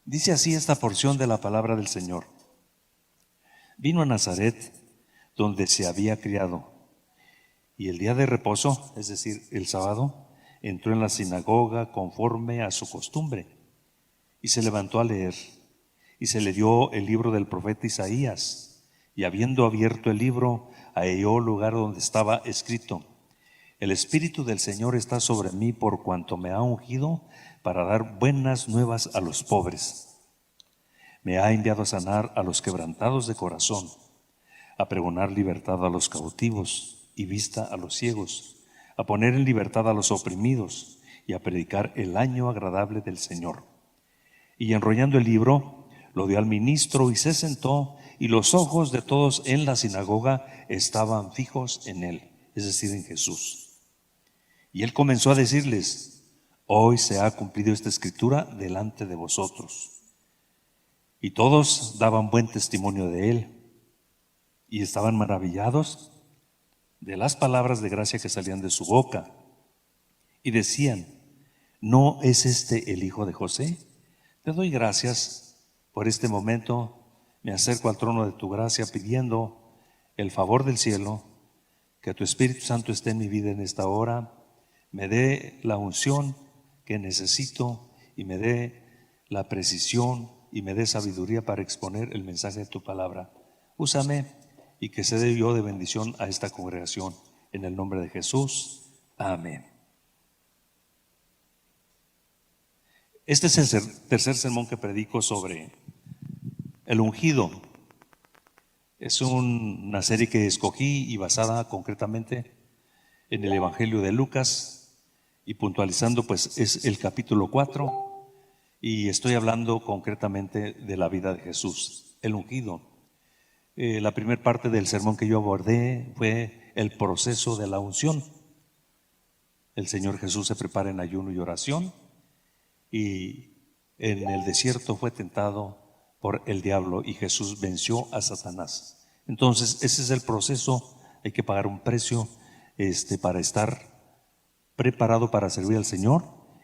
Dice así esta porción de la palabra del Señor. Vino a Nazaret, donde se había criado, y el día de reposo, es decir, el sábado, entró en la sinagoga conforme a su costumbre, y se levantó a leer, y se le dio el libro del profeta Isaías, y habiendo abierto el libro, halló lugar donde estaba escrito: El Espíritu del Señor está sobre mí, por cuanto me ha ungido para dar buenas nuevas a los pobres. Me ha enviado a sanar a los quebrantados de corazón, a pregonar libertad a los cautivos y vista a los ciegos, a poner en libertad a los oprimidos y a predicar el año agradable del Señor. Y enrollando el libro, lo dio al ministro y se sentó, y los ojos de todos en la sinagoga estaban fijos en él, es decir, en Jesús. Y él comenzó a decirles: Hoy se ha cumplido esta escritura delante de vosotros. Y todos daban buen testimonio de él, y estaban maravillados de las palabras de gracia que salían de su boca. Y decían: ¿No es este el hijo de José? Te doy gracias por este momento. Me acerco al trono de tu gracia pidiendo el favor del cielo, que tu Espíritu Santo esté en mi vida en esta hora, me dé la unción que necesito y me dé la precisión y me dé sabiduría para exponer el mensaje de tu palabra. Úsame y que se dé yo de bendición a esta congregación. En el nombre de Jesús. Amén. Este es el tercer sermón que predico sobre el ungido. Es una serie que escogí y basada concretamente en el Evangelio de Lucas, y puntualizando pues es el capítulo 4, y estoy hablando concretamente de la vida de Jesús, el ungido. La primera parte del sermón que yo abordé fue el proceso de la unción. El Señor Jesús se prepara en ayuno y oración, y en el desierto fue tentado por el diablo y Jesús venció a Satanás. Entonces ese es el proceso. Hay que pagar un precio para estar preparado para servir al Señor,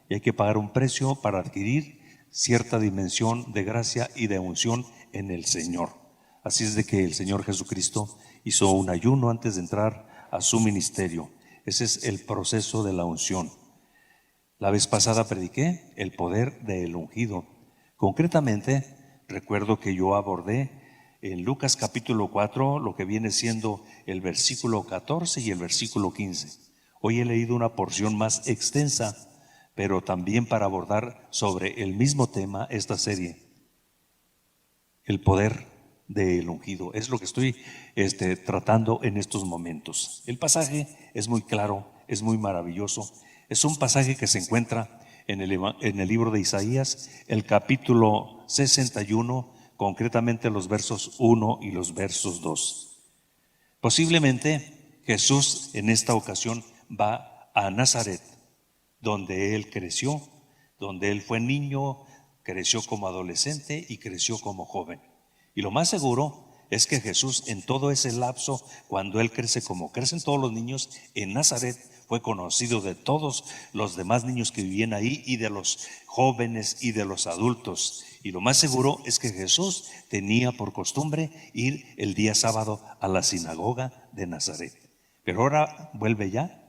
y hay que pagar un precio para adquirir cierta dimensión de gracia y de unción en el Señor. Así es de que el Señor Jesucristo hizo un ayuno antes de entrar a su ministerio. Ese es el proceso de la unción. La vez pasada prediqué el poder del ungido. Concretamente, recuerdo que yo abordé en Lucas capítulo 4 lo que viene siendo el versículo 14 y el versículo 15. Hoy he leído una porción más extensa, pero también para abordar sobre el mismo tema esta serie, el poder del ungido. Es lo que estoy tratando en estos momentos. El pasaje es muy claro, es muy maravilloso. Es un pasaje que se encuentra en el libro de Isaías, el capítulo 61, concretamente los versos 1 y los versos 2. Posiblemente Jesús en esta ocasión va a Nazaret, donde él creció, donde él fue niño, creció como adolescente y creció como joven. Y lo más seguro es que Jesús, en todo ese lapso, cuando él crece como crecen todos los niños en Nazaret, fue conocido de todos los demás niños que vivían ahí y de los jóvenes y de los adultos. Y lo más seguro es que Jesús tenía por costumbre ir el día sábado a la sinagoga de Nazaret. Pero ahora vuelve ya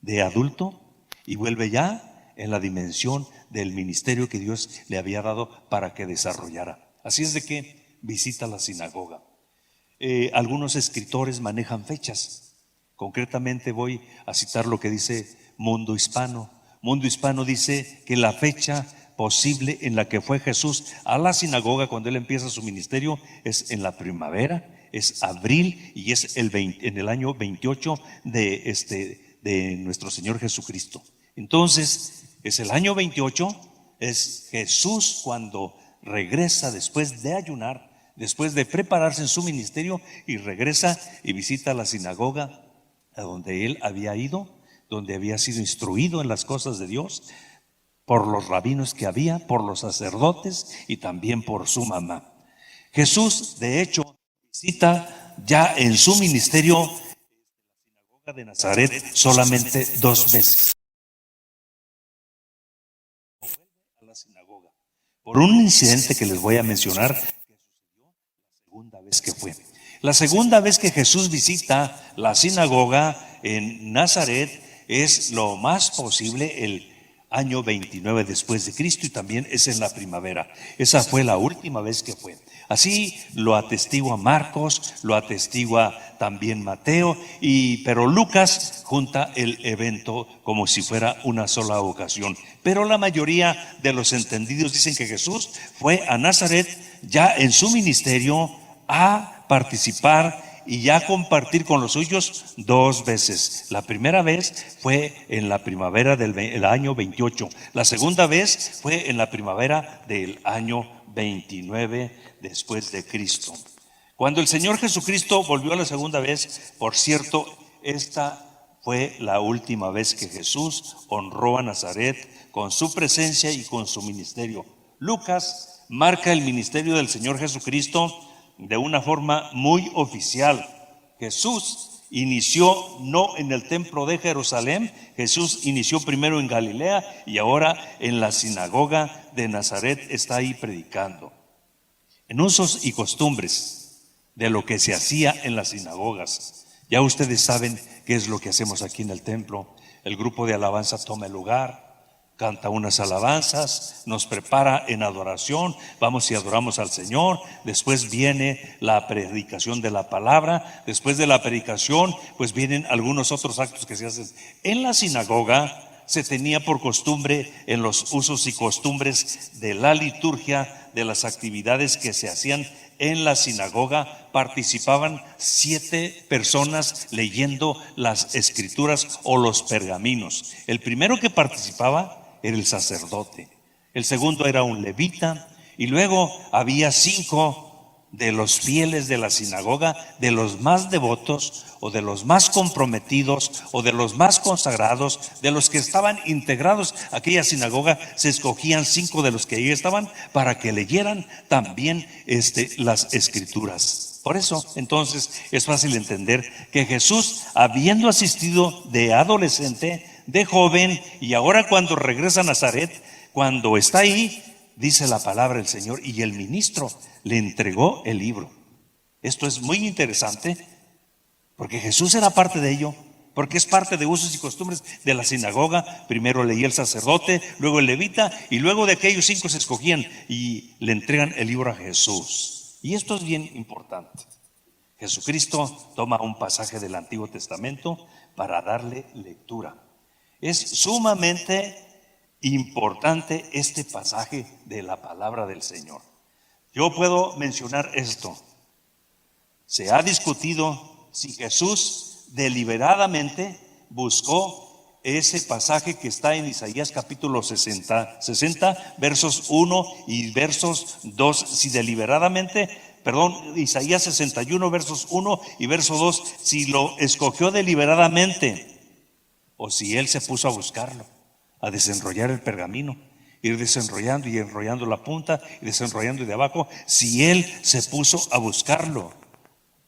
de adulto y vuelve ya en la dimensión del ministerio que Dios le había dado para que desarrollara. Así es de que visita la sinagoga. Algunos escritores manejan fechas. Concretamente voy a citar lo que dice Mundo Hispano. Mundo Hispano dice que la fecha posible en la que fue Jesús a la sinagoga cuando él empieza su ministerio es en la primavera, es abril, y es en el año 28 de nuestro Señor Jesucristo. Entonces es el año 28, es Jesús cuando regresa después de ayunar, después de prepararse en su ministerio, y regresa y visita la sinagoga a donde él había ido, donde había sido instruido en las cosas de Dios por los rabinos que había, por los sacerdotes y también por su mamá. Jesús, de hecho, visita ya en su ministerio la sinagoga de Nazaret solamente 2 veces. A la sinagoga. por un incidente que les voy a mencionar, la segunda vez que fue. La segunda vez que Jesús visita la sinagoga en Nazaret es lo más posible el año 29 después de Cristo, y también es en la primavera. Esa fue la última vez que fue. Así lo atestigua Marcos, lo atestigua también Mateo, pero Lucas junta el evento como si fuera una sola ocasión. Pero la mayoría de los entendidos dicen que Jesús fue a Nazaret ya en su ministerio a participar y ya compartir con los suyos dos veces. La primera vez fue en la primavera del año 28. La segunda vez fue en la primavera del año 29 después de Cristo. Cuando el Señor Jesucristo volvió la segunda vez, por cierto, esta fue la última vez que Jesús honró a Nazaret con su presencia y con su ministerio. Lucas marca el ministerio del Señor Jesucristo de una forma muy oficial. Jesús inició no en el templo de Jerusalén, Jesús inició primero en Galilea y ahora en la sinagoga de Nazaret está ahí predicando. En usos y costumbres de lo que se hacía en las sinagogas. Ya ustedes saben qué es lo que hacemos aquí en el templo. El grupo de alabanza toma el lugar, canta unas alabanzas, nos prepara en adoración, vamos y adoramos al Señor. Después viene la predicación de la palabra. Después de la predicación, pues vienen algunos otros actos que se hacen en la sinagoga. Se tenía por costumbre, en los usos y costumbres de la liturgia, de las actividades que se hacían en la sinagoga, participaban 7 personas leyendo las escrituras o los pergaminos. El primero que participaba era el sacerdote, el segundo era un levita, y luego había 5 de los fieles de la sinagoga, de los más devotos o de los más comprometidos o de los más consagrados, de los que estaban integrados a aquella sinagoga. Se escogían 5 de los que ahí estaban para que leyeran también las escrituras. Por eso entonces es fácil entender que Jesús, habiendo asistido de adolescente, de joven, y ahora cuando regresa a Nazaret, cuando está ahí, dice la palabra del Señor, y el ministro le entregó el libro. Esto es muy interesante, porque Jesús era parte de ello, porque es parte de usos y costumbres de la sinagoga. Primero leía el sacerdote, luego el levita, y luego de aquellos 5 se escogían y le entregan el libro a Jesús. Y esto es bien importante. Jesucristo toma un pasaje del Antiguo Testamento para darle lectura. Es sumamente importante este pasaje de la palabra del Señor. Yo puedo mencionar esto. Se ha discutido si Jesús deliberadamente buscó ese pasaje que está en Isaías capítulo 60 versos 1 y versos 2, si deliberadamente, Isaías 61 versos 1 y verso 2, si lo escogió deliberadamente o si él se puso a buscarlo, a desenrollar el pergamino, ir desenrollando y enrollando la punta y desenrollando de abajo, si él se puso a buscarlo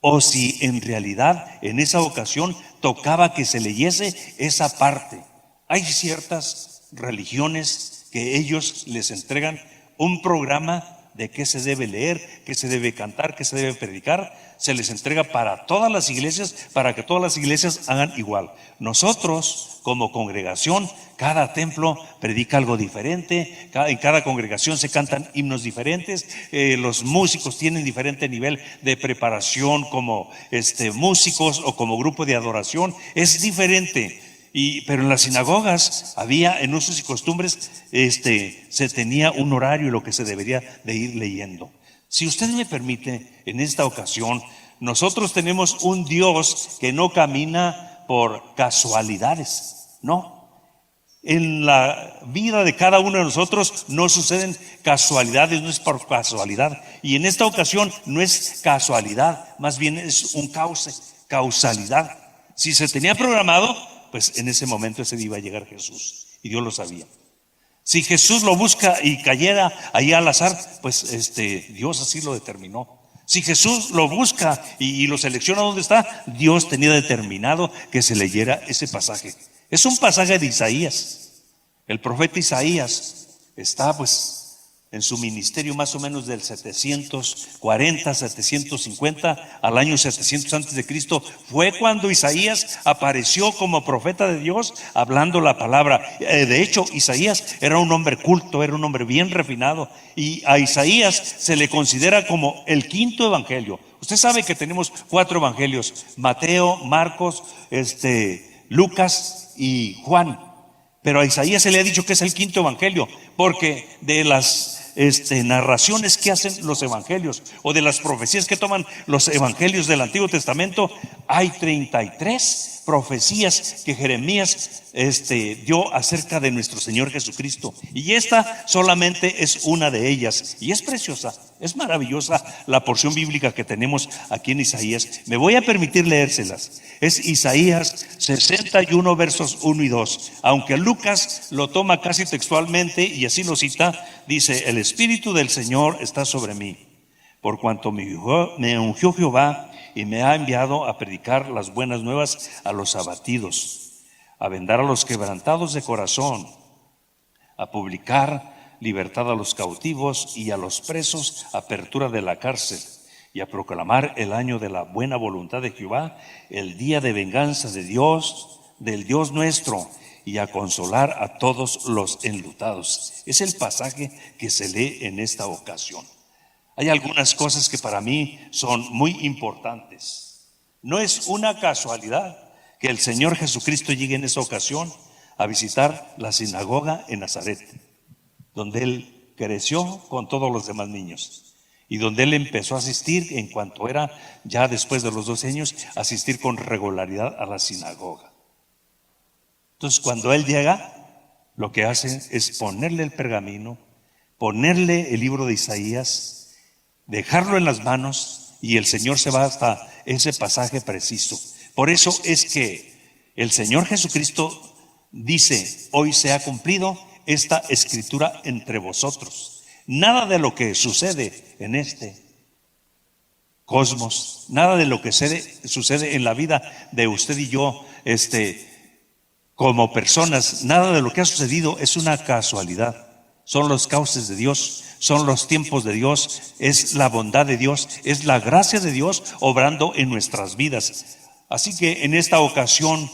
o si en realidad en esa ocasión tocaba que se leyese esa parte. Hay ciertas religiones que ellos les entregan un programa de qué se debe leer, qué se debe cantar, qué se debe predicar. Se les entrega para todas las iglesias, para que todas las iglesias hagan igual. Nosotros, como congregación, cada templo predica algo diferente, en cada congregación se cantan himnos diferentes, los músicos tienen diferente nivel de preparación como músicos o como grupo de adoración, es diferente. Pero en las sinagogas había, en usos y costumbres, se tenía un horario y lo que se debería de ir leyendo. Si usted me permite, en esta ocasión, nosotros tenemos un Dios que no camina por casualidades, no. En la vida de cada uno de nosotros no suceden casualidades, no es por casualidad. Y en esta ocasión no es casualidad, más bien es un causalidad. Si se tenía programado, pues en ese momento ese día iba a llegar Jesús, y Dios lo sabía. Si Jesús lo busca y cayera ahí al azar, pues Dios así lo determinó. Si Jesús lo busca y lo selecciona donde está, Dios tenía determinado que se leyera ese pasaje. Es un pasaje de Isaías. El profeta Isaías está pues en su ministerio más o menos del 740, 750 al año 700 antes de Cristo, fue cuando Isaías apareció como profeta de Dios hablando la palabra. De hecho, Isaías era un hombre culto, era un hombre bien refinado, y a Isaías se le considera como el quinto evangelio. Usted sabe que tenemos 4 evangelios: Mateo, Marcos, Lucas y Juan. Pero a Isaías se le ha dicho que es el quinto evangelio, porque de las narraciones que hacen los evangelios, o de las profecías que toman los evangelios del Antiguo Testamento, hay 33 profecías que Jeremías dio acerca de nuestro Señor Jesucristo, y esta solamente es una de ellas, y es preciosa, es maravillosa la porción bíblica que tenemos aquí en Isaías. Me voy a permitir leérselas. Es Isaías 61 versos 1 y 2. Aunque Lucas lo toma casi textualmente y así lo cita, dice: el Espíritu del Señor está sobre mí, por cuanto me ungió Jehová y me ha enviado a predicar las buenas nuevas a los abatidos, a vendar a los quebrantados de corazón, a publicar libertad a los cautivos y a los presos, apertura de la cárcel, y a proclamar el año de la buena voluntad de Jehová, el día de venganza de Dios, del Dios nuestro, y a consolar a todos los enlutados. Es el pasaje que se lee en esta ocasión. Hay algunas cosas que para mí son muy importantes. No es una casualidad que el Señor Jesucristo llegue en esa ocasión a visitar la sinagoga en Nazaret, donde Él creció con todos los demás niños, y donde Él empezó a asistir en cuanto era, ya después de los 12 años, asistir con regularidad a la sinagoga. Entonces, cuando Él llega, lo que hace es ponerle el pergamino, ponerle el libro de Isaías, dejarlo en las manos, y el Señor se va hasta ese pasaje preciso. Por eso es que el Señor Jesucristo dice: hoy se ha cumplido esta escritura entre vosotros. Nada de lo que sucede en este cosmos, nada de lo que sucede en la vida de usted y yo, como personas, nada de lo que ha sucedido es una casualidad. Son los cauces de Dios, son los tiempos de Dios, es la bondad de Dios, es la gracia de Dios obrando en nuestras vidas. Así que en esta ocasión,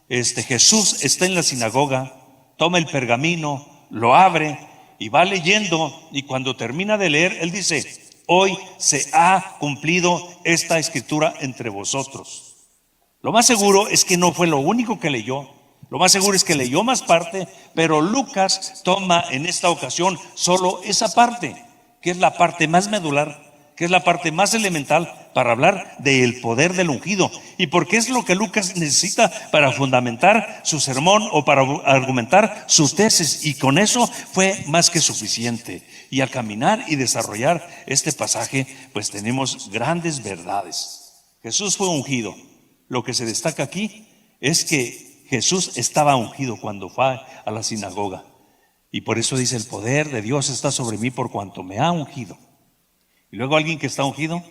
Jesús está en la sinagoga, toma el pergamino, lo abre y va leyendo, y cuando termina de leer, Él dice: hoy se ha cumplido esta escritura entre vosotros. Lo más seguro es que no fue lo único que leyó. Lo más seguro es que leyó más parte, pero Lucas toma en esta ocasión solo esa parte, que es la parte más medular, que es la parte más elemental para hablar del poder del ungido, y porque es lo que Lucas necesita para fundamentar su sermón o para argumentar sus tesis, y con eso fue más que suficiente. Y al caminar y desarrollar este pasaje, pues tenemos grandes verdades. Jesús fue ungido. Lo que se destaca aquí es que Jesús estaba ungido cuando fue a la sinagoga, y por eso dice: el poder de Dios está sobre mí por cuanto me ha ungido. Y luego, alguien que está ungido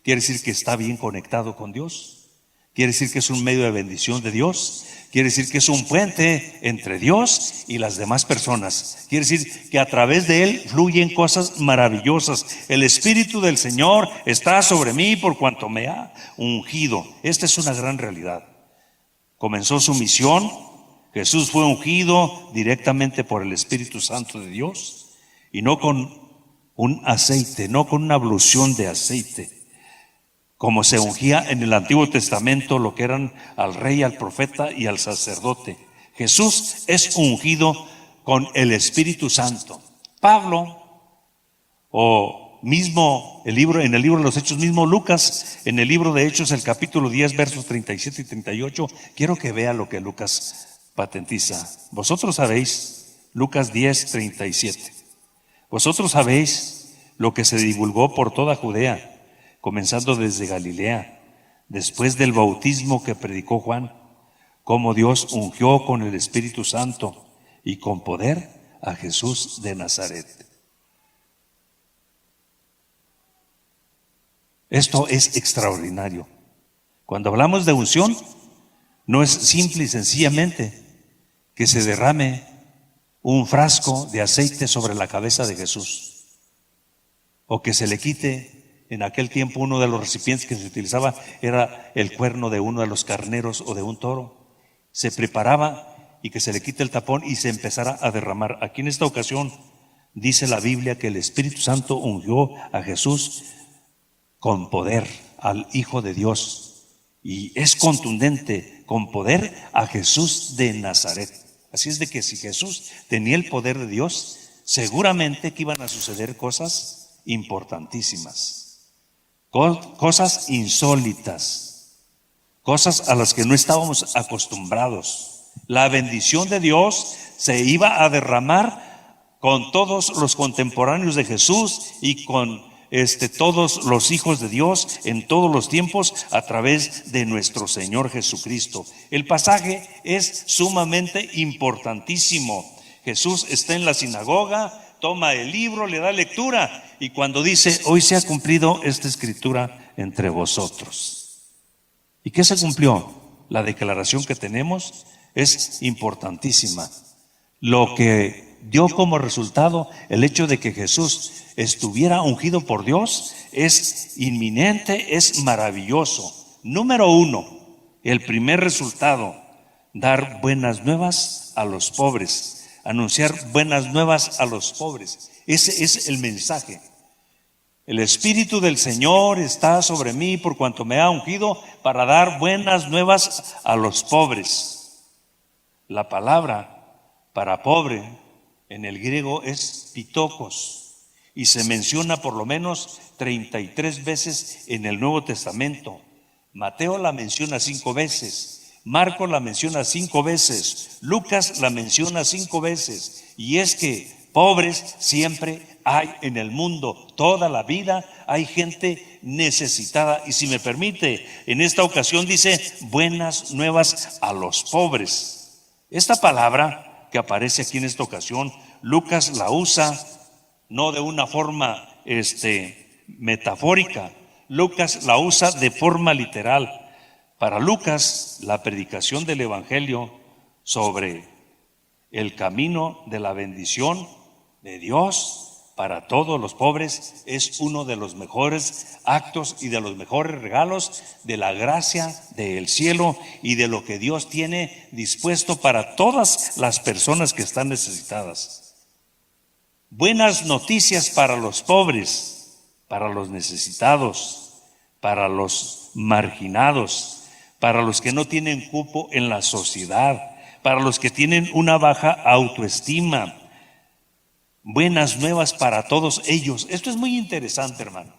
quiere decir que está bien conectado con Dios, quiere decir que es un medio de bendición de Dios, quiere decir que es un puente entre Dios y las demás personas, quiere decir que a través de Él fluyen cosas maravillosas. El Espíritu del Señor está sobre mí por cuanto me ha ungido. Esta es una gran realidad. Comenzó su misión, Jesús fue ungido directamente por el Espíritu Santo de Dios, y no con un aceite, no con una ablución de aceite, como se ungía en el Antiguo Testamento lo que eran al rey, al profeta y al sacerdote. Jesús es ungido con el Espíritu Santo. Pablo, o mismo en el libro de los Hechos, mismo Lucas, en el libro de Hechos, el capítulo 10, versos 37 y 38, quiero que vea lo que Lucas patentiza. Vosotros sabéis, Lucas 10, 37. Vosotros sabéis lo que se divulgó por toda Judea, comenzando desde Galilea, después del bautismo que predicó Juan, cómo Dios ungió con el Espíritu Santo y con poder a Jesús de Nazaret. Esto es extraordinario. Cuando hablamos de unción, no es simple y sencillamente que se derrame un frasco de aceite sobre la cabeza de Jesús. o que se le quite. En aquel tiempo uno de los recipientes que se utilizaba era el cuerno de uno de los carneros o de un toro. Se preparaba y que se le quite el tapón y se empezara a derramar. Aquí en esta ocasión dice la Biblia que el Espíritu Santo ungió a Jesús con poder, al Hijo de Dios, y es contundente, con poder a Jesús de Nazaret. Así es de que si Jesús tenía el poder de Dios, seguramente que iban a suceder cosas importantísimas. Cosas insólitas, cosas a las que no estábamos acostumbrados. La bendición de Dios se iba a derramar con todos los contemporáneos de Jesús y con todos los hijos de Dios en todos los tiempos a través de nuestro Señor Jesucristo. El pasaje es sumamente importantísimo. Jesús está en la sinagoga, toma el libro, le da lectura y cuando dice: hoy se ha cumplido esta escritura entre vosotros. ¿Y qué se cumplió? La declaración que tenemos es importantísima. Lo que dio como resultado el hecho de que Jesús estuviera ungido por Dios es inminente, es maravilloso. Número uno, el primer resultado: dar buenas nuevas a los pobres. Anunciar buenas nuevas a los pobres. Ese es el mensaje. El Espíritu del Señor está sobre mí por cuanto me ha ungido para dar buenas nuevas a los pobres. La palabra para pobre en el griego es pitokos y se menciona por lo menos 33 veces en el Nuevo Testamento. Mateo la menciona 5 veces. Marcos la menciona 5 veces, Lucas la menciona 5 veces, y es que pobres siempre hay en el mundo. Toda la vida hay gente necesitada, y si me permite, en esta ocasión dice buenas nuevas a los pobres. Esta palabra que aparece aquí en esta ocasión, Lucas la usa no de una forma metafórica, Lucas la usa de forma literal. Para Lucas, la predicación del Evangelio sobre el camino de la bendición de Dios para todos los pobres es uno de los mejores actos y de los mejores regalos de la gracia del cielo y de lo que Dios tiene dispuesto para todas las personas que están necesitadas. Buenas noticias para los pobres, para los necesitados, para los marginados, para los que no tienen cupo en la sociedad, para los que tienen una baja autoestima. Buenas nuevas para todos ellos. Esto es muy interesante, hermano.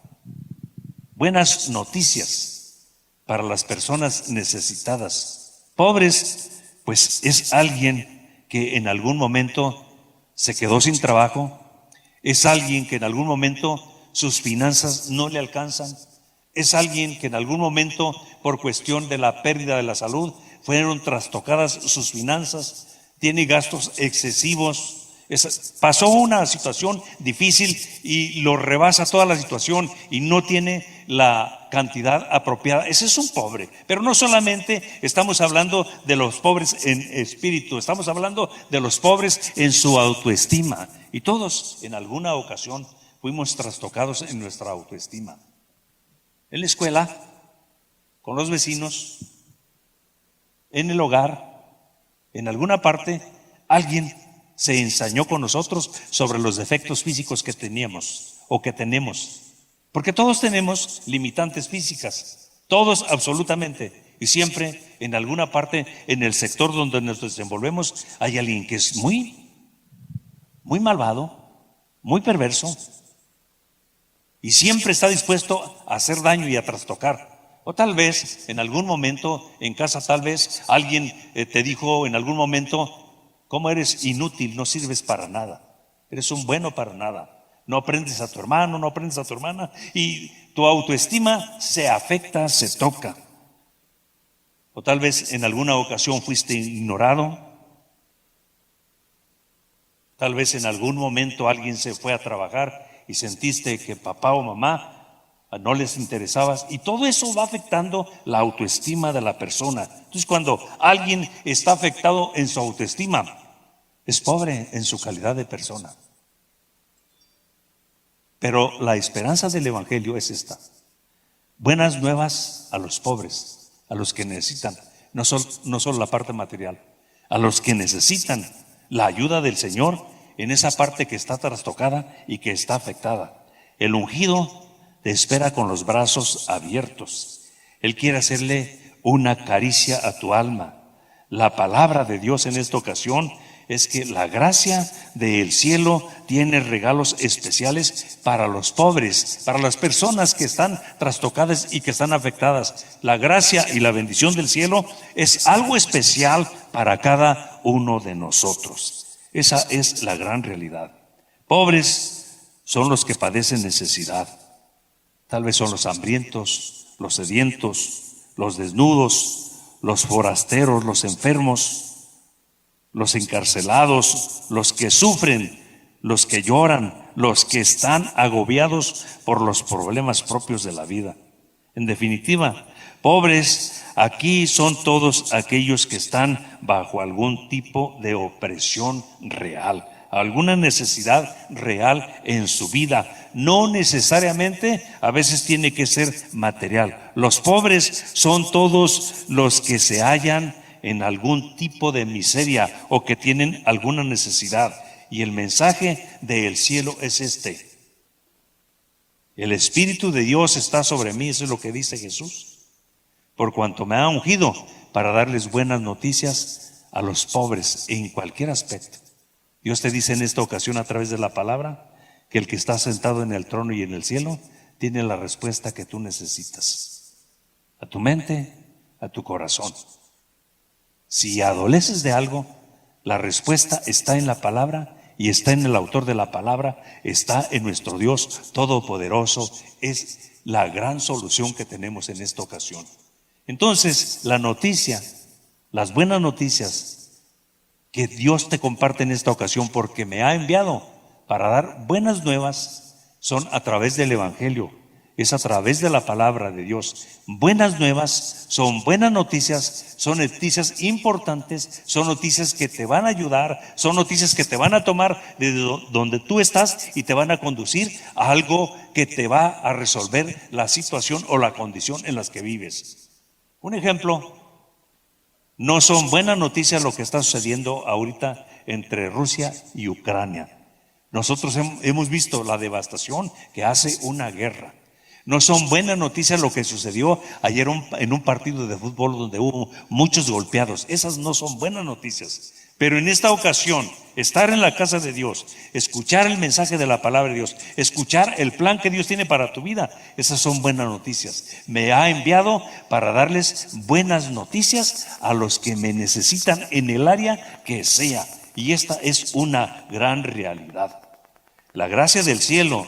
Buenas noticias para las personas necesitadas. Pobres, pues es alguien que en algún momento se quedó sin trabajo, es alguien que en algún momento sus finanzas no le alcanzan, es alguien que en algún momento, por cuestión de la pérdida de la salud, fueron trastocadas sus finanzas, tiene gastos excesivos, pasó una situación difícil y lo rebasa toda la situación y no tiene la cantidad apropiada. Ese es un pobre. Pero no solamente estamos hablando de los pobres en espíritu, estamos hablando de los pobres en su autoestima. Y todos en alguna ocasión fuimos trastocados en nuestra autoestima. En la escuela, con los vecinos, en el hogar, en alguna parte, alguien se ensañó con nosotros sobre los defectos físicos que teníamos o que tenemos. Porque todos tenemos limitantes físicas, todos absolutamente. Y siempre en alguna parte, en el sector donde nos desenvolvemos, hay alguien que es muy malvado, muy perverso, y siempre está dispuesto a hacer daño y a trastocar. O tal vez en algún momento en casa, tal vez alguien te dijo en algún momento: ¿cómo eres inútil? No sirves para nada, eres un bueno para nada, no aprendes a tu hermano, no aprendes a tu hermana, y tu autoestima se afecta, se toca. O tal vez en alguna ocasión fuiste ignorado, tal vez en algún momento alguien se fue a trabajar y sentiste que papá o mamá no les interesabas, y todo eso va afectando la autoestima de la persona. Entonces, cuando alguien está afectado en su autoestima, es pobre en su calidad de persona. Pero la esperanza del Evangelio es esta: buenas nuevas a los pobres, a los que necesitan, no solo la parte material, a los que necesitan la ayuda del Señor en esa parte que está trastocada y que está afectada. El ungido te espera con los brazos abiertos. Él quiere hacerle una caricia a tu alma. La palabra de Dios en esta ocasión es que la gracia del cielo tiene regalos especiales para los pobres, para las personas que están trastocadas y que están afectadas. La gracia y la bendición del cielo es algo especial para cada uno de nosotros. Esa es la gran realidad. Pobres son los que padecen necesidad. Tal vez son los hambrientos, los sedientos, los desnudos, los forasteros, los enfermos, los encarcelados, los que sufren, los que lloran, los que están agobiados por los problemas propios de la vida. En definitiva, pobres aquí son todos aquellos que están bajo algún tipo de opresión real, alguna necesidad real en su vida. No necesariamente, a veces tiene que ser material. Los pobres son todos los que se hallan en algún tipo de miseria o que tienen alguna necesidad. Y el mensaje del cielo es este: el Espíritu de Dios está sobre mí, eso es lo que dice Jesús, por cuanto me ha ungido para darles buenas noticias a los pobres en cualquier aspecto. Dios te dice en esta ocasión a través de la palabra que el que está sentado en el trono y en el cielo tiene la respuesta que tú necesitas, a tu mente, a tu corazón. Si adoleces de algo, la respuesta está en la palabra y está en el autor de la palabra, está en nuestro Dios Todopoderoso. Es la gran solución que tenemos en esta ocasión. Entonces, la noticia, las buenas noticias que Dios te comparte en esta ocasión, porque me ha enviado para dar buenas nuevas, son a través del Evangelio. Es a través de la palabra de Dios. Buenas nuevas son buenas noticias, son noticias importantes, son noticias que te van a ayudar, son noticias que te van a tomar de donde tú estás y te van a conducir a algo que te va a resolver la situación o la condición en las que vives. Un ejemplo, no son buenas noticias lo que está sucediendo ahorita entre Rusia y Ucrania. Nosotros hemos visto la devastación que hace una guerra. No son buenas noticias lo que sucedió ayer en un partido de fútbol donde hubo muchos golpeados. Esas no son buenas noticias. Pero en esta ocasión, estar en la casa de Dios, escuchar el mensaje de la palabra de Dios, escuchar el plan que Dios tiene para tu vida, esas son buenas noticias. Me ha enviado para darles buenas noticias a los que me necesitan en el área que sea. Y esta es una gran realidad. La gracia del cielo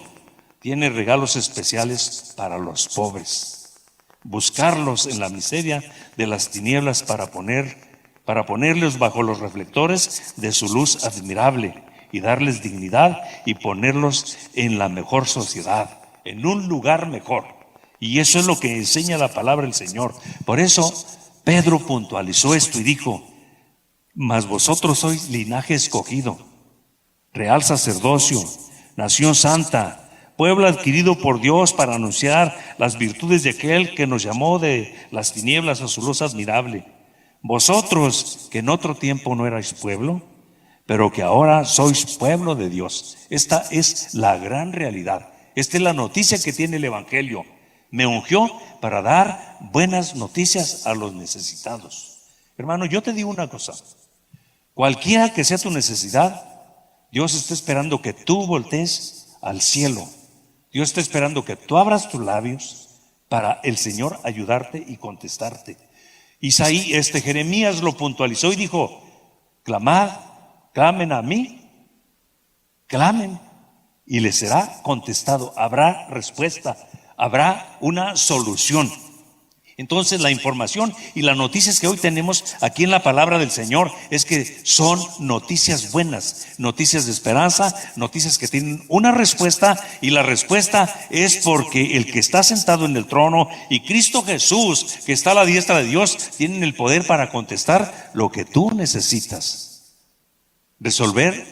tiene regalos especiales para los pobres. Buscarlos en la miseria de las tinieblas para ponerlos bajo los reflectores de su luz admirable y darles dignidad y ponerlos en la mejor sociedad, en un lugar mejor. Y eso es lo que enseña la palabra del Señor. Por eso Pedro puntualizó esto y dijo: mas vosotros sois linaje escogido, real sacerdocio, nación santa, pueblo adquirido por Dios para anunciar las virtudes de aquel que nos llamó de las tinieblas a su luz admirable. Vosotros que en otro tiempo no erais pueblo, pero que ahora sois pueblo de Dios. Esta es la gran realidad. Esta es la noticia que tiene el Evangelio. Me ungió para dar buenas noticias a los necesitados. Hermano, yo te digo una cosa: cualquiera que sea tu necesidad, Dios está esperando que tú voltees al cielo. Dios está esperando que tú abras tus labios para el Señor ayudarte y contestarte. Jeremías lo puntualizó y dijo: clamad, clamen a mí, clamen y les será contestado. Habrá respuesta, habrá una solución. Entonces la información y las noticias que hoy tenemos aquí en la palabra del Señor es que son noticias buenas, noticias de esperanza, noticias que tienen una respuesta, y la respuesta es porque el que está sentado en el trono y Cristo Jesús, que está a la diestra de Dios, tienen el poder para contestar lo que tú necesitas. Resolver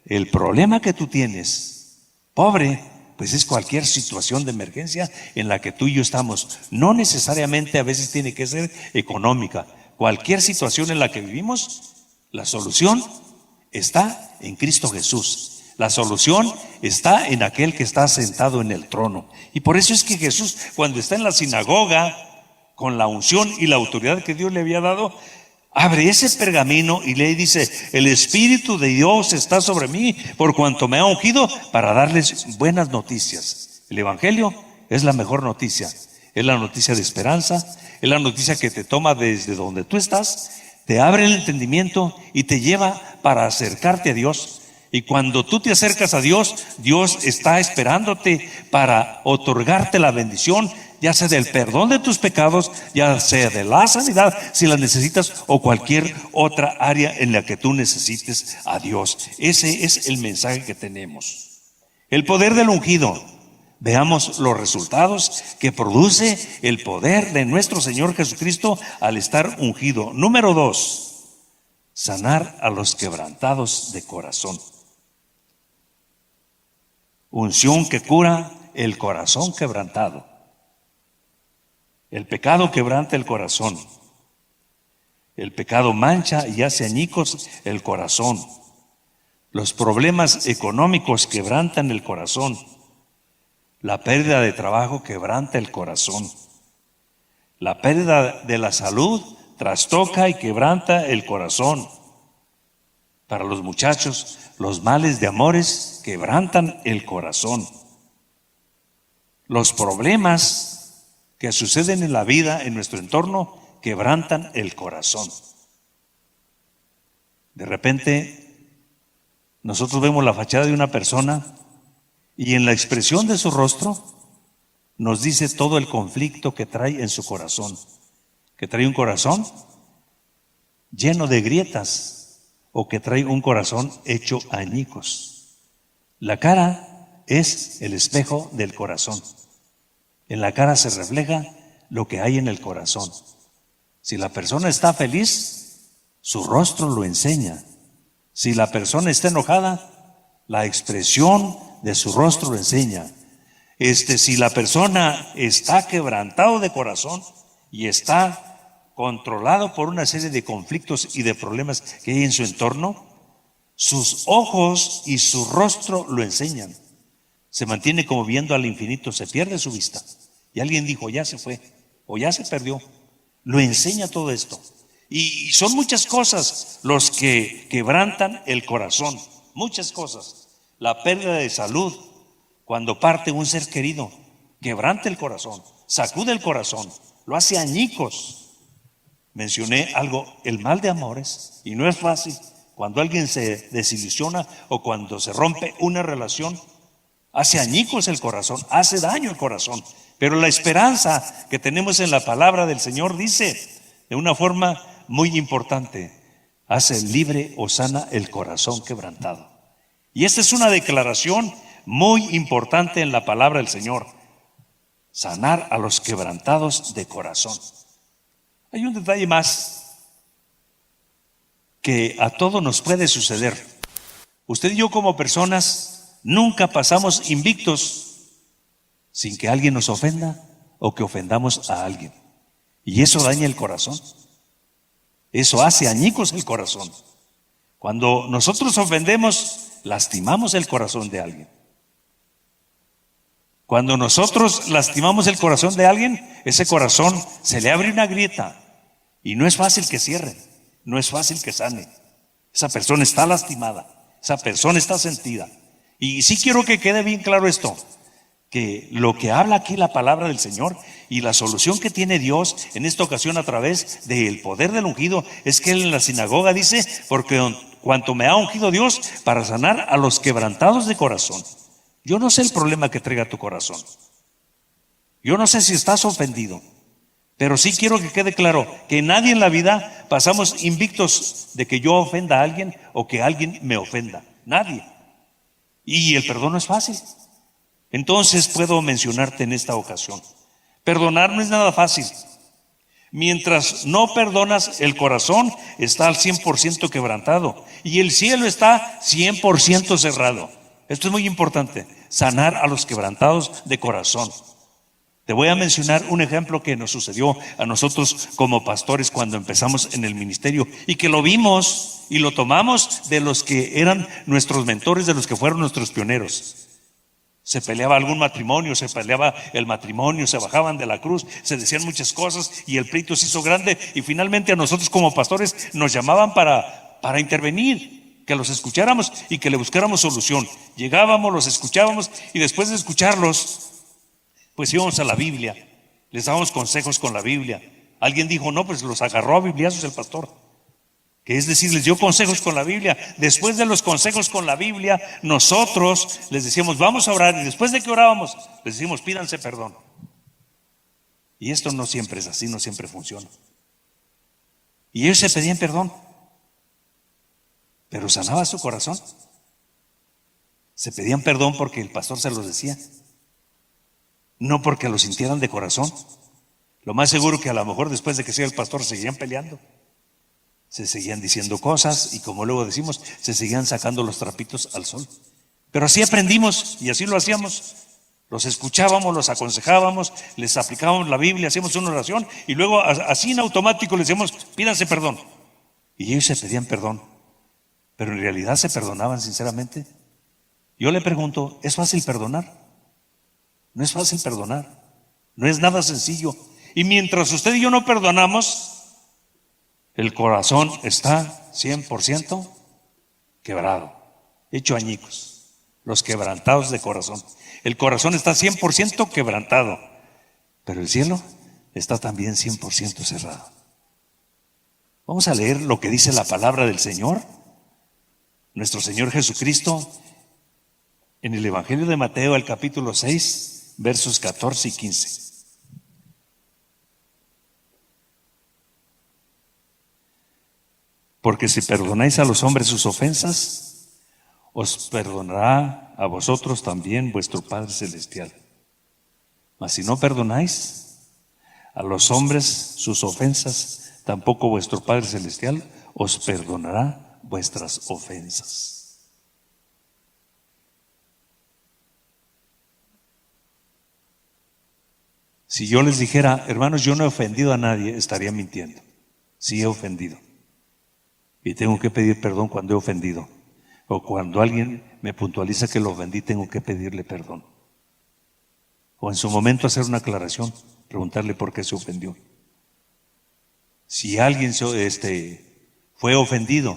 el problema que tú tienes. Pobre, Pues es cualquier situación de emergencia en la que tú y yo estamos. No necesariamente a veces tiene que ser económica. Cualquier situación en la que vivimos, la solución está en Cristo Jesús. La solución está en aquel que está sentado en el trono. Y por eso es que Jesús, cuando está en la sinagoga, con la unción y la autoridad que Dios le había dado, abre ese pergamino y le dice: el Espíritu de Dios está sobre mí por cuanto me ha ungido para darles buenas noticias. El Evangelio es la mejor noticia. Es la noticia de esperanza. Es la noticia que te toma desde donde tú estás, te abre el entendimiento y te lleva para acercarte a Dios. Y cuando tú te acercas a Dios, Dios está esperándote para otorgarte la bendición, ya sea del perdón de tus pecados, ya sea de la sanidad, si la necesitas, o cualquier otra área en la que tú necesites a Dios. Ese es el mensaje que tenemos. El poder del ungido. Veamos los resultados que produce el poder de nuestro Señor Jesucristo al estar ungido. Número 2, sanar a los quebrantados de corazón. Unción que cura el corazón quebrantado. El pecado quebranta el corazón. El pecado mancha y hace añicos el corazón. Los problemas económicos quebrantan el corazón. La pérdida de trabajo quebranta el corazón. La pérdida de la salud trastoca y quebranta el corazón. Para los muchachos, los males de amores quebrantan el corazón. Los problemas que suceden en la vida, en nuestro entorno, quebrantan el corazón. De repente, nosotros vemos la fachada de una persona y en la expresión de su rostro nos dice todo el conflicto que trae en su corazón. Que trae un corazón lleno de grietas o que trae un corazón hecho añicos. La cara es el espejo del corazón. En la cara se refleja lo que hay en el corazón. Si la persona está feliz, su rostro lo enseña. Si la persona está enojada, la expresión de su rostro lo enseña. Si la persona está quebrantado de corazón y está controlado por una serie de conflictos y de problemas que hay en su entorno, sus ojos y su rostro lo enseñan. Se mantiene como viendo al infinito, se pierde su vista. Y alguien dijo: ya se fue o ya se perdió. Lo enseña todo esto. Y son muchas cosas los que quebrantan el corazón. Muchas cosas. La pérdida de salud, cuando parte un ser querido, quebranta el corazón, sacude el corazón, lo hace añicos. Mencioné algo, el mal de amores, y no es fácil. Cuando alguien se desilusiona o cuando se rompe una relación, hace añicos el corazón, hace daño el corazón. Pero la esperanza que tenemos en la palabra del Señor dice de una forma muy importante: hace libre o sana el corazón quebrantado. Y esta es una declaración muy importante en la palabra del Señor: sanar a los quebrantados de corazón. Hay un detalle más que a todos nos puede suceder. Usted y yo como personas nunca pasamos invictos sin que alguien nos ofenda o que ofendamos a alguien. Y eso daña el corazón. Eso hace añicos el corazón. Cuando nosotros ofendemos, lastimamos el corazón de alguien. Cuando nosotros lastimamos el corazón de alguien, ese corazón se le abre una grieta y no es fácil que cierre, no es fácil que sane. Esa persona está lastimada, esa persona está sentida. Y sí quiero que quede bien claro esto, que lo que habla aquí la palabra del Señor y la solución que tiene Dios en esta ocasión a través del poder del ungido es que Él en la sinagoga dice: porque cuanto me ha ungido Dios para sanar a los quebrantados de corazón. Yo no sé el problema que traiga tu corazón. Yo no sé si estás ofendido, pero sí quiero que quede claro que nadie en la vida pasamos invictos de que yo ofenda a alguien o que alguien me ofenda. Nadie. Y el perdón no es fácil. Entonces puedo mencionarte en esta ocasión: perdonar no es nada fácil. Mientras no perdonas, el corazón está al 100% quebrantado y el cielo está 100% cerrado. Esto es muy importante, sanar a los quebrantados de corazón. Te voy a mencionar un ejemplo que nos sucedió a nosotros como pastores cuando empezamos en el ministerio y que lo vimos y lo tomamos de los que eran nuestros mentores, de los que fueron nuestros pioneros. Se peleaba algún matrimonio, se peleaba el matrimonio, se bajaban de la cruz, se decían muchas cosas y el pleito se hizo grande y finalmente a nosotros como pastores nos llamaban para intervenir, que los escucháramos y que le buscáramos solución. Llegábamos, los escuchábamos y después de escucharlos, pues íbamos a la Biblia, les dábamos consejos con la Biblia. Alguien dijo, no, pues los agarró a bibliazos el pastor. Que es decir, les dio consejos con la Biblia. Después de los consejos con la Biblia, nosotros les decíamos, vamos a orar. Y después de que orábamos, les decimos, pídanse perdón. Y esto no siempre es así, no siempre funciona. Y ellos se pedían perdón, pero sanaba su corazón. Se pedían perdón porque el pastor se los decía, no porque lo sintieran de corazón. Lo más seguro que a lo mejor después de que sea el pastor seguían peleando. Se seguían diciendo cosas y como luego decimos, se seguían sacando los trapitos al sol. Pero así aprendimos y así lo hacíamos. Los escuchábamos, los aconsejábamos, les aplicábamos la Biblia, hacíamos una oración y luego así en automático les decíamos, pídanse perdón. Y ellos se pedían perdón, pero en realidad se perdonaban sinceramente. Yo le pregunto, ¿es fácil perdonar? No es fácil perdonar, no es nada sencillo. Y mientras usted y yo no perdonamos, el corazón está 100% quebrado, hecho añicos, los quebrantados de corazón. El corazón está 100% quebrantado, pero el cielo está también 100% cerrado. Vamos a leer lo que dice la palabra del Señor, nuestro Señor Jesucristo, en el Evangelio de Mateo, el capítulo 6, versos 14 y 15. Porque si perdonáis a los hombres sus ofensas, os perdonará a vosotros también vuestro Padre Celestial. Mas si no perdonáis a los hombres sus ofensas, tampoco vuestro Padre Celestial os perdonará vuestras ofensas. Si yo les dijera, hermanos, yo no he ofendido a nadie, estaría mintiendo. Sí he ofendido. Y tengo que pedir perdón cuando he ofendido. O cuando alguien me puntualiza que lo ofendí, tengo que pedirle perdón. O en su momento hacer una aclaración, preguntarle por qué se ofendió. Si alguien fue ofendido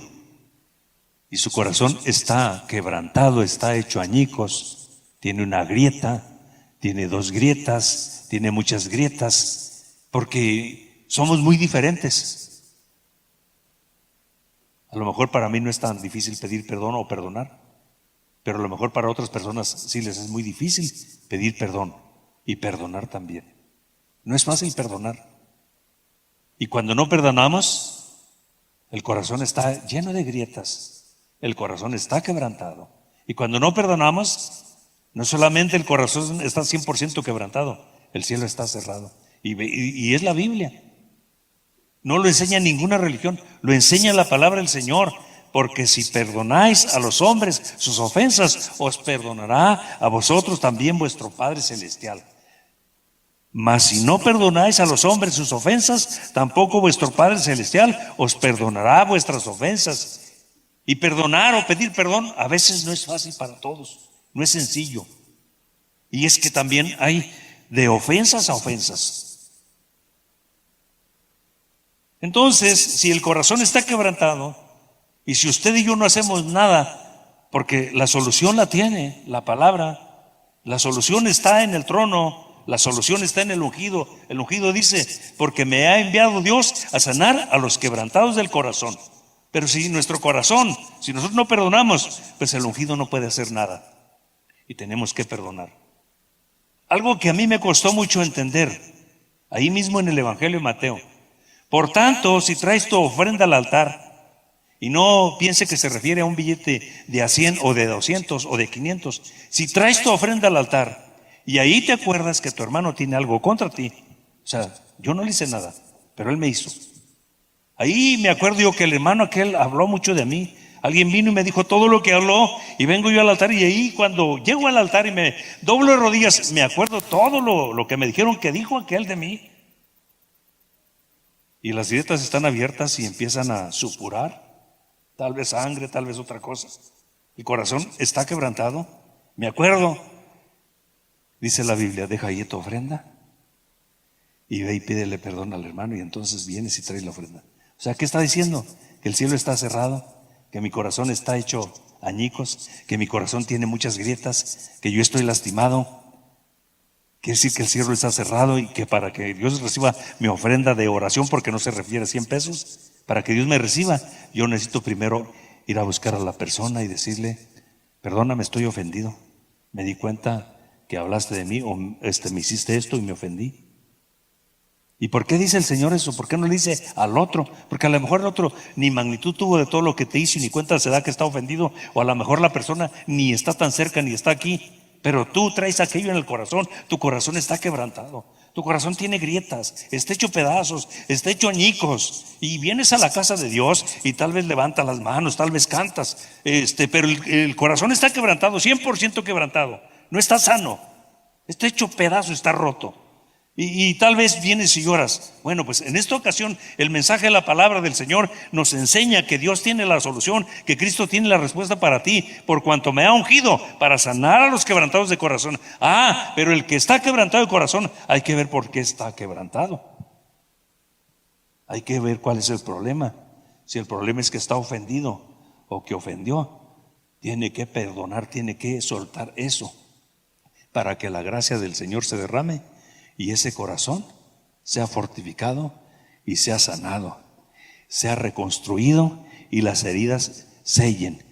y su corazón está quebrantado, está hecho añicos, tiene una grieta, tiene 2 grietas, tiene muchas grietas, porque somos muy diferentes. A lo mejor para mí no es tan difícil pedir perdón o perdonar, pero a lo mejor para otras personas sí les es muy difícil pedir perdón y perdonar también. No es fácil perdonar. Y cuando no perdonamos, el corazón está lleno de grietas, el corazón está quebrantado. Y cuando no perdonamos, no solamente el corazón está 100% quebrantado, el cielo está cerrado. Y es la Biblia. No lo enseña ninguna religión, lo enseña la palabra del Señor. Porque si perdonáis a los hombres sus ofensas, os perdonará a vosotros también vuestro Padre Celestial. Mas si no perdonáis a los hombres sus ofensas, tampoco vuestro Padre Celestial os perdonará vuestras ofensas. Y perdonar o pedir perdón a veces no es fácil para todos, no es sencillo. Y es que también hay de ofensas a ofensas. Entonces, si el corazón está quebrantado, y si usted y yo no hacemos nada, porque la solución la tiene la palabra, la solución está en el trono, la solución está en el ungido. El ungido dice, porque me ha enviado Dios a sanar a los quebrantados del corazón. Pero si nuestro corazón, si nosotros no perdonamos, pues el ungido no puede hacer nada. Y tenemos que perdonar. Algo que a mí me costó mucho entender, ahí mismo en el Evangelio de Mateo. Por tanto, si traes tu ofrenda al altar, y no piense que se refiere a un billete de a 100 o de 200 o de 500, si traes tu ofrenda al altar, y ahí te acuerdas que tu hermano tiene algo contra ti, o sea, yo no le hice nada, pero él me hizo. Ahí me acuerdo yo que el hermano aquel habló mucho de mí, Alguien vino y me dijo todo lo que habló, y vengo yo al altar, y ahí cuando llego al altar y me doblo de rodillas, me acuerdo todo lo que me dijeron que dijo aquel de mí. Y las grietas están abiertas y empiezan a supurar, tal vez sangre, tal vez otra cosa. El corazón está quebrantado. Me acuerdo, dice la Biblia, deja ahí tu ofrenda y ve y pídele perdón al hermano, y entonces vienes y traes la ofrenda. O sea, ¿qué está diciendo? Que el cielo está cerrado, que mi corazón está hecho añicos, que mi corazón tiene muchas grietas, que yo estoy lastimado. Quiere decir que el cielo está cerrado, y que para que Dios reciba mi ofrenda de oración, porque no se refiere a 100 pesos, para que Dios me reciba, yo necesito primero ir a buscar a la persona y decirle: perdóname, estoy ofendido, me di cuenta que hablaste de mí, o me hiciste esto y me ofendí. ¿Y por qué dice el Señor eso? ¿Por qué no le dice al otro? Porque a lo mejor el otro ni magnitud tuvo de todo lo que te hizo y ni cuenta se da que está ofendido, o a lo mejor la persona ni está tan cerca ni está aquí, pero tú traes aquello en el corazón. Tu corazón está quebrantado, tu corazón tiene grietas, está hecho pedazos, está hecho añicos, y vienes a la casa de Dios y tal vez levantas las manos, tal vez cantas, pero el corazón está quebrantado, 100% quebrantado, no está sano, está hecho pedazo, está roto. Y tal vez vienes y lloras. Bueno, pues en esta ocasión el mensaje de la palabra del Señor nos enseña que Dios tiene la solución, que Cristo tiene la respuesta para ti, por cuanto me ha ungido para sanar a los quebrantados de corazón. Pero el que está quebrantado de corazón, hay que ver por qué está quebrantado. Hay que ver cuál es el problema. Si el problema es que está ofendido o que ofendió, tiene que perdonar, tiene que soltar eso, para que la gracia del Señor se derrame y ese corazón sea fortificado y sea sanado, sea reconstruido y las heridas sellen.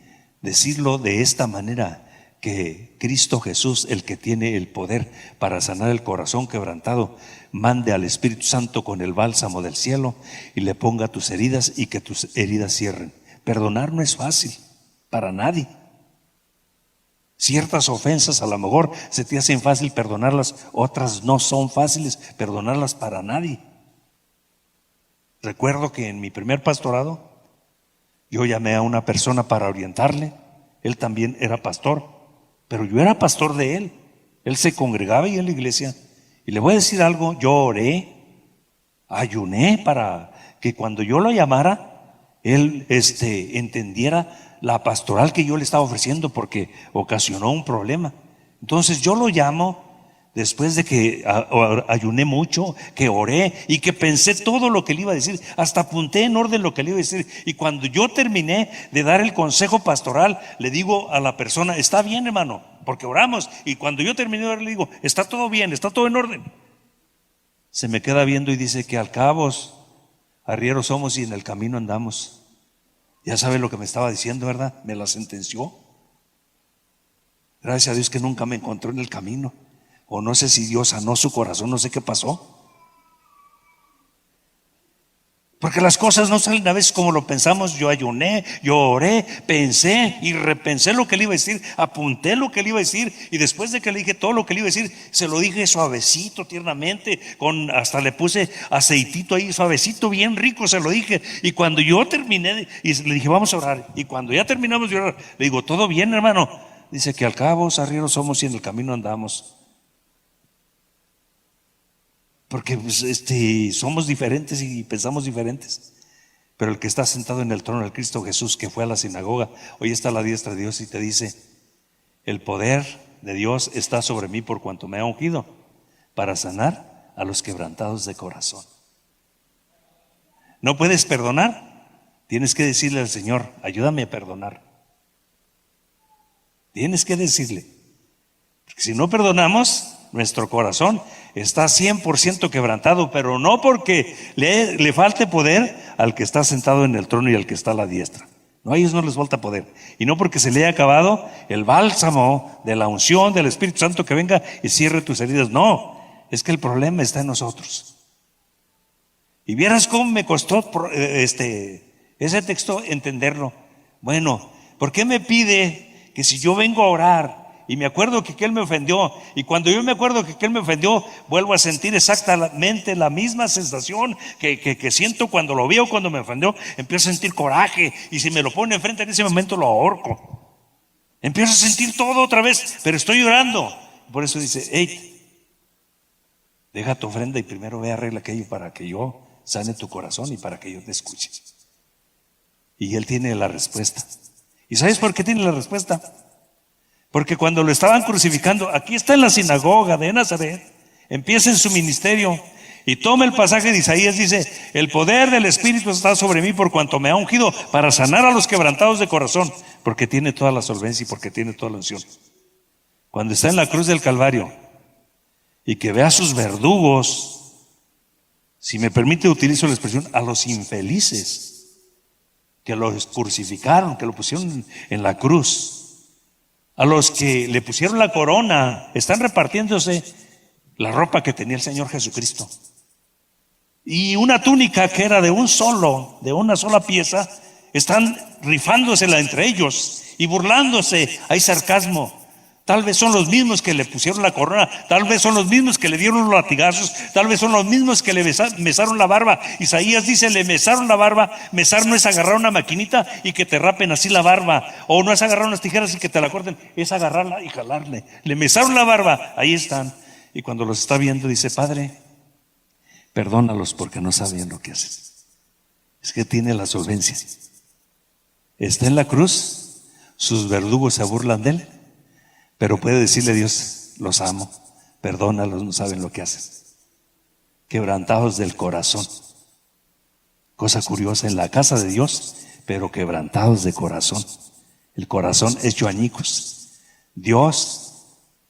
Decirlo de esta manera, que Cristo Jesús, el que tiene el poder para sanar el corazón quebrantado, mande al Espíritu Santo con el bálsamo del cielo y le ponga tus heridas y que tus heridas cierren. Perdonar no es fácil para nadie. Ciertas ofensas a lo mejor se te hacen fácil perdonarlas, otras no son fáciles perdonarlas para nadie. Recuerdo que en mi primer pastorado yo llamé a una persona para orientarle. Él también era pastor, pero yo era pastor de él. Él se congregaba ahí en la iglesia. Y le voy a decir algo: yo oré, ayuné para que cuando yo lo llamara, él entendiera la pastoral que yo le estaba ofreciendo, porque ocasionó un problema. Entonces yo lo llamo después de que ayuné mucho, que oré y que pensé todo lo que le iba a decir, hasta apunté en orden lo que le iba a decir. Y cuando yo terminé de dar el consejo pastoral, le digo a la persona: está bien, hermano, porque oramos. Y cuando yo terminé de orar, le digo: está todo bien, está todo en orden. Se me queda viendo y dice que al cabo arrieros somos y en el camino andamos. Ya sabe lo que me estaba diciendo, ¿verdad? Me la sentenció. Gracias a Dios que nunca me encontró en el camino. O no sé si Dios sanó su corazón, no sé qué pasó. Porque las cosas no salen a veces como lo pensamos. Yo ayuné, yo oré, pensé y repensé lo que le iba a decir, apunté lo que le iba a decir, y después de que le dije todo lo que le iba a decir, se lo dije suavecito, tiernamente, hasta le puse aceitito ahí, suavecito, bien rico, se lo dije. Y cuando yo terminé, y le dije: vamos a orar. Y cuando ya terminamos de orar, le digo: ¿todo bien, hermano? Dice que al cabo arrieros somos y en el camino andamos. Porque somos diferentes y pensamos diferentes. Pero el que está sentado en el trono del Cristo Jesús, que fue a la sinagoga, hoy está a la diestra de Dios y te dice: el poder de Dios está sobre mí por cuanto me ha ungido para sanar a los quebrantados de corazón. ¿No puedes perdonar? Tienes que decirle al Señor: ayúdame a perdonar. Tienes que decirle, porque si no perdonamos, nuestro corazón está 100% quebrantado, pero no porque le falte poder al que está sentado en el trono y al que está a la diestra. No, a ellos no les falta poder. Y no porque se le haya acabado el bálsamo de la unción del Espíritu Santo que venga y cierre tus heridas. No, es que el problema está en nosotros. Y vieras cómo me costó ese texto entenderlo. Bueno, ¿por qué me pide que si yo vengo a orar y me acuerdo que aquel me ofendió, y cuando yo me acuerdo que aquel me ofendió, vuelvo a sentir exactamente la misma sensación que siento cuando lo veo, cuando me ofendió. Empiezo a sentir coraje, y si me lo pone enfrente en ese momento lo ahorco. Empiezo a sentir todo otra vez, pero estoy llorando. Por eso dice: hey, deja tu ofrenda y primero ve, arregla aquello para que yo sane tu corazón y para que yo te escuche. Y él tiene la respuesta. ¿Y sabes por qué tiene la respuesta? Porque cuando lo estaban crucificando, aquí está en la sinagoga de Nazaret, empieza en su ministerio y toma el pasaje de Isaías, dice: el poder del Espíritu está sobre mí por cuanto me ha ungido para sanar a los quebrantados de corazón, porque tiene toda la solvencia y porque tiene toda la unción. Cuando está en la cruz del Calvario y que ve a sus verdugos, si me permite utilizo la expresión, a los infelices que lo crucificaron, que lo pusieron en la cruz, a los que le pusieron la corona, están repartiéndose la ropa que tenía el Señor Jesucristo. Y una túnica que era de una sola pieza, están rifándosela entre ellos y burlándose. Hay sarcasmo. Tal vez son los mismos que le pusieron la corona, tal vez son los mismos que le dieron los latigazos, tal vez son los mismos que le mesaron la barba. Isaías dice: le mesaron la barba. Mesar no es agarrar una maquinita y que te rapen así la barba, o no es agarrar unas tijeras y que te la corten, es agarrarla y jalarle. Le mesaron la barba, ahí están. Y cuando los está viendo dice: Padre, perdónalos porque no saben lo que hacen. Es que tiene la solvencia. Está en la cruz, sus verdugos se burlan de él, pero puede decirle a Dios: los amo, perdónalos, no saben lo que hacen. Quebrantados del corazón. Cosa curiosa, en la casa de Dios, pero quebrantados de corazón. El corazón hecho añicos. Dios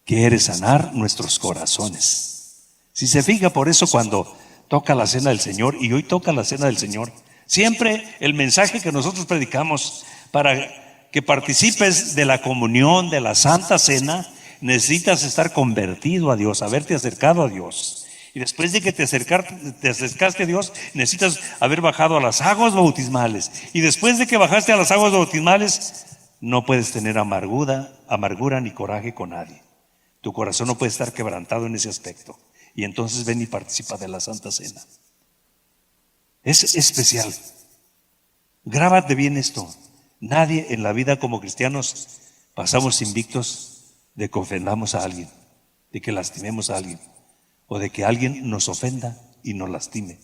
quiere sanar nuestros corazones. Si se fija, por eso cuando toca la cena del Señor, y hoy toca la cena del Señor, siempre el mensaje que nosotros predicamos para que participes de la comunión, de la Santa Cena, necesitas estar convertido a Dios, haberte acercado a Dios. Y después de que te acercaste a Dios, necesitas haber bajado a las aguas bautismales. Y después de que bajaste a las aguas bautismales, no puedes tener amargura ni coraje con nadie. Tu corazón no puede estar quebrantado en ese aspecto. Y entonces ven y participa de la Santa Cena. Es especial. Grábate bien esto. Nadie en la vida como cristianos pasamos invictos de que ofendamos a alguien, de que lastimemos a alguien, o de que alguien nos ofenda y nos lastime.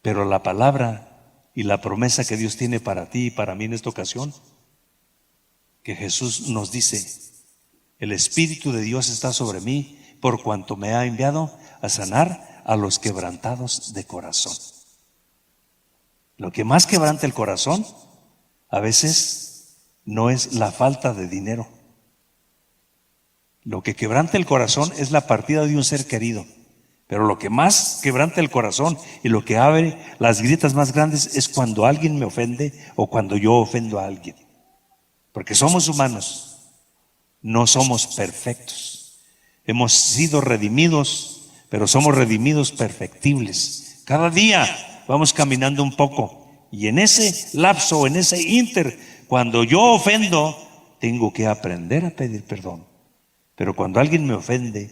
Pero la palabra y la promesa que Dios tiene para ti y para mí en esta ocasión, que Jesús nos dice: el Espíritu de Dios está sobre mí por cuanto me ha enviado a sanar a los quebrantados de corazón. Lo que más quebranta el corazón a veces no es la falta de dinero. Lo que quebranta el corazón es la partida de un ser querido. Pero lo que más quebranta el corazón y lo que abre las grietas más grandes es cuando alguien me ofende o cuando yo ofendo a alguien. Porque somos humanos, no somos perfectos. Hemos sido redimidos, pero somos redimidos perfectibles. Cada día vamos caminando un poco. Y en ese lapso, en ese inter, cuando yo ofendo, tengo que aprender a pedir perdón. Pero cuando alguien me ofende,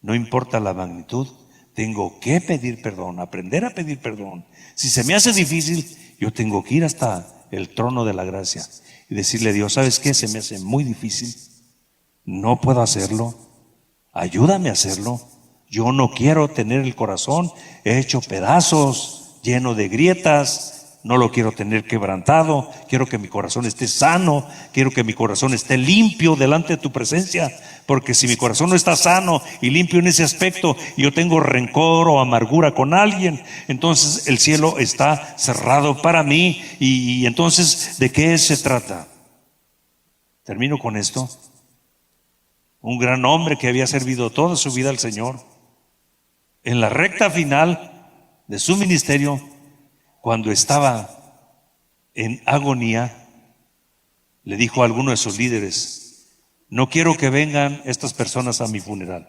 no importa la magnitud, tengo que pedir perdón, aprender a pedir perdón. Si se me hace difícil, yo tengo que ir hasta el trono de la gracia y decirle a Dios: ¿sabes qué? Se me hace muy difícil, no puedo hacerlo, ayúdame a hacerlo. Yo no quiero tener el corazón hecho pedazos, lleno de grietas. No lo quiero tener quebrantado. Quiero que mi corazón esté sano. Quiero que mi corazón esté limpio delante de tu presencia. Porque si mi corazón no está sano y limpio en ese aspecto, y yo tengo rencor o amargura con alguien, entonces el cielo está cerrado para mí. Y entonces, ¿de qué se trata? Termino con esto. Un gran hombre que había servido toda su vida al Señor, en la recta final de su ministerio, cuando estaba en agonía, le dijo a alguno de sus líderes: no quiero que vengan estas personas a mi funeral.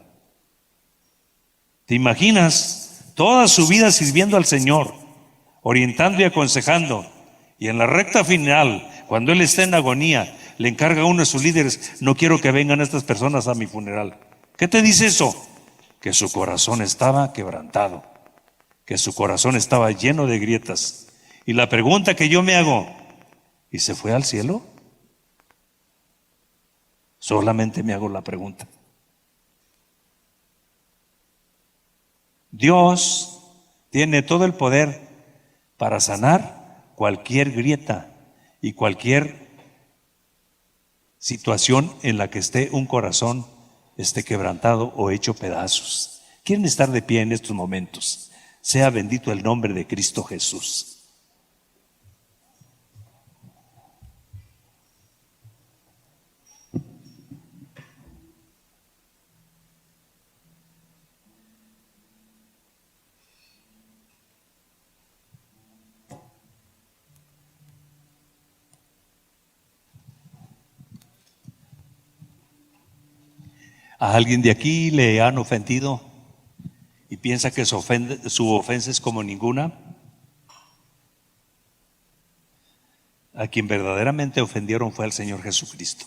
¿Te imaginas toda su vida sirviendo al Señor, orientando y aconsejando, Y en la recta final, cuando él está en agonía, le encarga a uno de sus líderes: no quiero que vengan estas personas a mi funeral. ¿Qué te dice eso? Que su corazón estaba quebrantado, que su corazón estaba lleno de grietas. Y la pregunta que yo me hago: ¿y se fue al cielo? Solamente me hago la pregunta. Dios tiene todo el poder para sanar cualquier grieta y cualquier situación en la que esté un corazón esté quebrantado o hecho pedazos. ¿Quieren estar de pie en estos momentos? Sea bendito el nombre de Cristo Jesús. ¿A alguien de aquí le han ofendido y piensa que su ofensa es como ninguna? A quien verdaderamente ofendieron fue al Señor Jesucristo.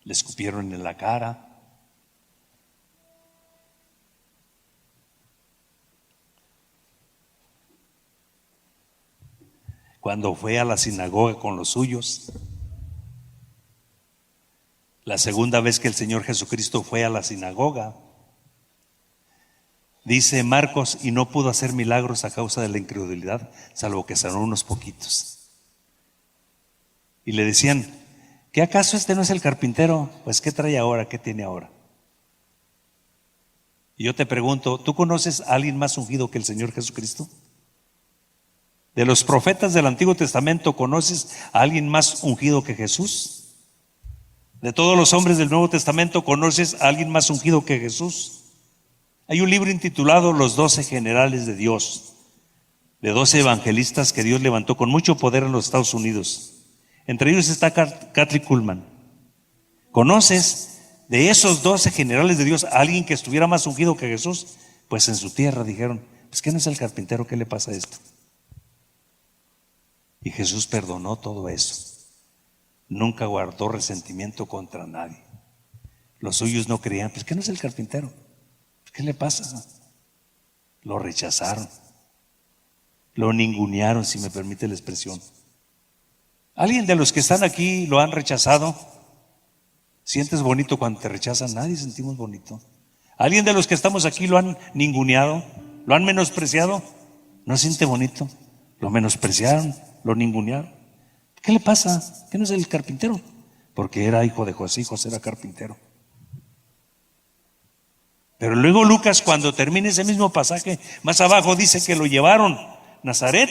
Le escupieron en la cara. Cuando fue a la sinagoga con los suyos, la segunda vez que el Señor Jesucristo fue a la sinagoga, dice Marcos, y no pudo hacer milagros a causa de la incredulidad, salvo que sanó unos poquitos. Y le decían: ¿qué acaso este no es el carpintero? Pues ¿qué trae ahora? ¿Qué tiene ahora? Y yo te pregunto, ¿tú conoces a alguien más ungido que el Señor Jesucristo? De los profetas del Antiguo Testamento, ¿conoces a alguien más ungido que Jesús? De todos los hombres del Nuevo Testamento, ¿conoces a alguien más ungido que Jesús? Hay un libro intitulado Los 12 Generales de Dios, de 12 evangelistas que Dios levantó con mucho poder en los Estados Unidos. Entre ellos está Kathryn Kuhlman. ¿Conoces de esos 12 generales de Dios a alguien que estuviera más ungido que Jesús? Pues en su tierra dijeron: pues ¿qué no es el carpintero? ¿Qué le pasa a esto? Y Jesús perdonó todo eso. Nunca guardó resentimiento contra nadie. Los suyos no creían: pues ¿qué no es el carpintero? ¿Qué le pasa? Lo rechazaron, lo ningunearon, si me permite la expresión. ¿Alguien de los que están aquí lo han rechazado? ¿Sientes bonito cuando te rechazan? Nadie sentimos bonito. ¿Alguien de los que estamos aquí lo han ninguneado? ¿Lo han menospreciado? ¿No siente bonito? Lo menospreciaron, lo ningunearon. ¿Qué le pasa? ¿Qué no es el carpintero? Porque era hijo de José y José era carpintero. Pero luego Lucas, cuando termina ese mismo pasaje, más abajo dice que lo llevaron. Nazaret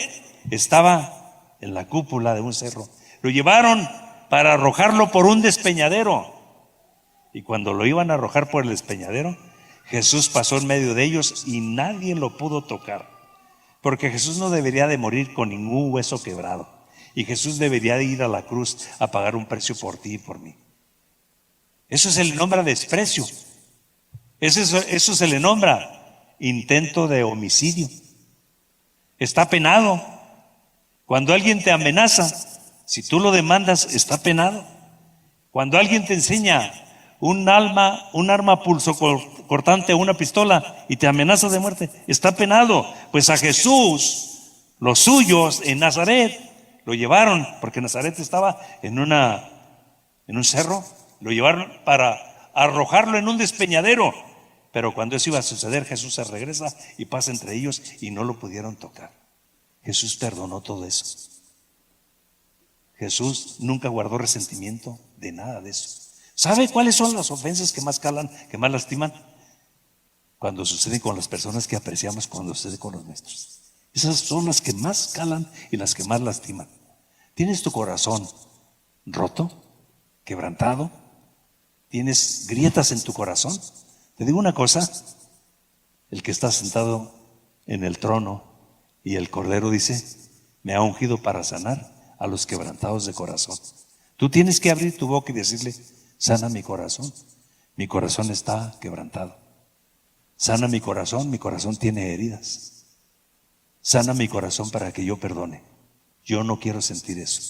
estaba en la cúpula de un cerro. Lo llevaron para arrojarlo por un despeñadero. Y cuando lo iban a arrojar por el despeñadero, Jesús pasó en medio de ellos y nadie lo pudo tocar. Porque Jesús no debería de morir con ningún hueso quebrado. Y Jesús debería de ir a la cruz a pagar un precio por ti y por mí. Eso se le nombra desprecio. Eso se le nombra intento de homicidio. Está penado. Cuando alguien te amenaza, si tú lo demandas, está penado. Cuando alguien te enseña un arma pulsocortante o una pistola y te amenaza de muerte, está penado. Pues a Jesús, los suyos en Nazaret, lo llevaron, porque Nazaret estaba en un cerro, lo llevaron para arrojarlo en un despeñadero. Pero cuando eso iba a suceder, Jesús se regresa y pasa entre ellos y no lo pudieron tocar. Jesús perdonó todo eso. Jesús nunca guardó resentimiento de nada de eso. ¿Sabe cuáles son las ofensas que más calan, que más lastiman? Cuando suceden con las personas que apreciamos, cuando sucede con los nuestros. Esas son las que más calan y las que más lastiman. ¿Tienes tu corazón roto, quebrantado? ¿Tienes grietas en tu corazón? Te digo una cosa: el que está sentado en el trono y el Cordero dice: me ha ungido para sanar a los quebrantados de corazón. Tú tienes que abrir tu boca y decirle: sana mi corazón está quebrantado. Sana mi corazón tiene heridas. Sana mi corazón para que yo perdone. Yo no quiero sentir eso.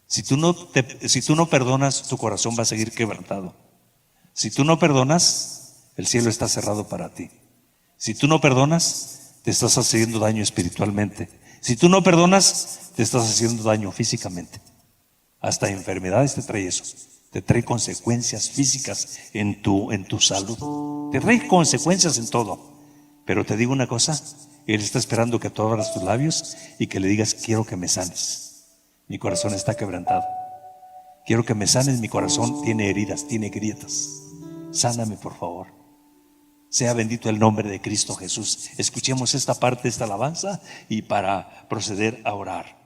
Si tú no perdonas, tu corazón va a seguir quebrantado. Si tú no perdonas, el cielo está cerrado para ti. Si tú no perdonas, te estás haciendo daño espiritualmente. Si tú no perdonas, te estás haciendo daño físicamente. Hasta enfermedades te trae eso. Te trae consecuencias físicas en tu salud. Te trae consecuencias en todo. Pero te digo una cosa, Él está esperando que tú abras tus labios y que le digas: quiero que me sanes. Mi corazón está quebrantado. Quiero que me sanes, mi corazón tiene heridas, tiene grietas. Sáname, por favor. Sea bendito el nombre de Cristo Jesús. Escuchemos esta parte, esta alabanza, y para proceder a orar.